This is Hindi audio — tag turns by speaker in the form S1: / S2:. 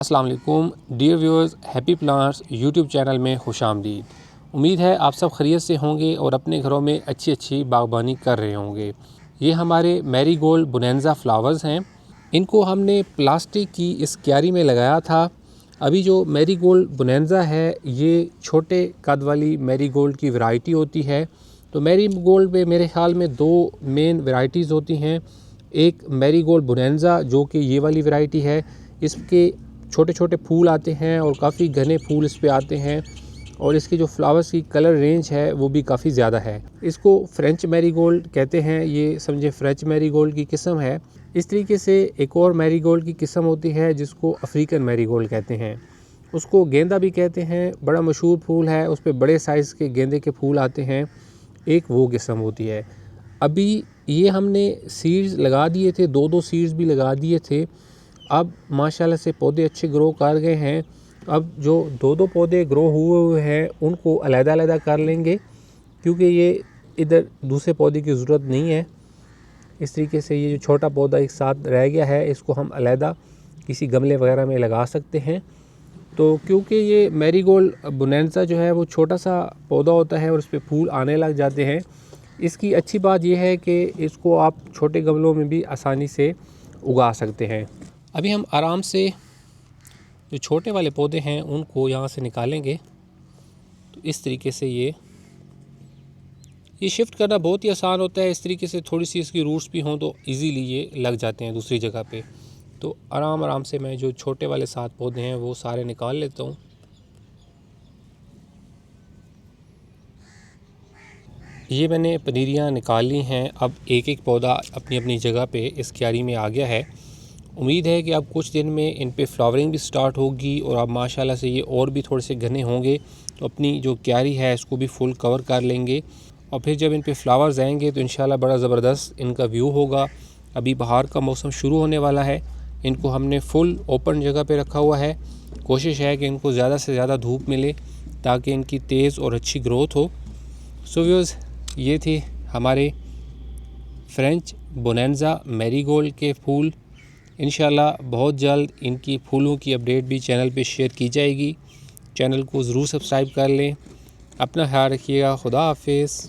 S1: अस्सलाम वालेकुम dear viewers, happy plants YouTube channel में खुशामदीद। उम्मीद है आप सब खैरियत से होंगे और अपने घरों में अच्छी अच्छी बागबानी कर रहे होंगे। ये हमारे मैरीगोल्ड बोनेंजा फ्लावर्स हैं। इनको हमने प्लास्टिक की इस क्यारी में लगाया था। अभी जो मैरीगोल्ड बोनेंजा है ये छोटे कद वाली मैरीगोल्ड की वैरायटी होती है। तो मैरीगोल्ड में मेरे ख्याल में दो मेन वैरायटीज़ होती हैं। एक मैरीगोल्ड बोनेंजा जो कि ये वाली वैरायटी है, इसके छोटे छोटे फूल आते हैं और काफ़ी घने फूल इस पे आते हैं और इसके जो फ्लावर्स की कलर रेंज है वो भी काफ़ी ज़्यादा है। इसको फ्रेंच मैरीगोल्ड कहते हैं, ये समझे फ्रेंच मैरीगोल्ड की किस्म है। इस तरीके से एक और मैरीगोल्ड की किस्म होती है जिसको अफ्रीकन मैरीगोल्ड कहते हैं। उसको गेंदा भी कहते हैं, बड़ा मशहूर फूल है, उस पर बड़े साइज़ के गेंदे के फूल आते हैं। एक वो किस्म होती है। अभी ये हमने सीड्स लगा दिए थे, दो सीड्स भी लगा दिए थे। अब माशाल्लाह से पौधे अच्छे ग्रो कर गए हैं। अब जो दो पौधे ग्रो हुए हैं उनको अलग-अलग कर लेंगे क्योंकि ये इधर दूसरे पौधे की ज़रूरत नहीं है। इस तरीके से ये जो छोटा पौधा एक साथ रह गया है इसको हम अलग किसी गमले वगैरह में लगा सकते हैं। तो क्योंकि ये मैरीगोल्ड बोनेंजा जो है वो छोटा सा पौधा होता है और उस पर फूल आने लग जाते हैं। इसकी अच्छी बात यह है कि इसको आप छोटे गमलों में भी आसानी से उगा सकते हैं। अभी हम आराम से जो छोटे वाले पौधे हैं उनको यहाँ से निकालेंगे। तो इस तरीके से ये शिफ्ट करना बहुत ही आसान होता है। इस तरीके से थोड़ी सी इसकी रूट्स भी हों तो इजीली ये लग जाते हैं दूसरी जगह पे। तो आराम से मैं जो छोटे वाले 7 पौधे हैं वो सारे निकाल लेता हूँ। ये मैंने पनीरियाँ निकाल ली हैं। अब एक एक पौधा अपनी अपनी जगह पे इस क्यारी में आ गया है। उम्मीद है कि अब कुछ दिन में इन पे फ्लावरिंग भी स्टार्ट होगी और अब माशाल्लाह से ये और भी थोड़े से घने होंगे तो अपनी जो क्यारी है इसको भी फुल कवर कर लेंगे। और फिर जब इन पे फ्लावर्स आएंगे तो इंशाल्लाह बड़ा ज़बरदस्त इनका व्यू होगा। अभी बाहर का मौसम शुरू होने वाला है। इनको हमने फुल ओपन जगह पे रखा हुआ है। कोशिश है कि इनको ज़्यादा से ज़्यादा धूप मिले ताकि इनकी तेज़ और अच्छी ग्रोथ हो। सो व्यूअर्स, ये थे हमारे फ्रेंच बोनेंजा मैरीगोल्ड के फूल। इंशाल्लाह बहुत जल्द इनकी फूलों की अपडेट भी चैनल पे शेयर की जाएगी। चैनल को ज़रूर सब्सक्राइब कर लें। अपना ख्याल रखिएगा। खुदा हाफिज़।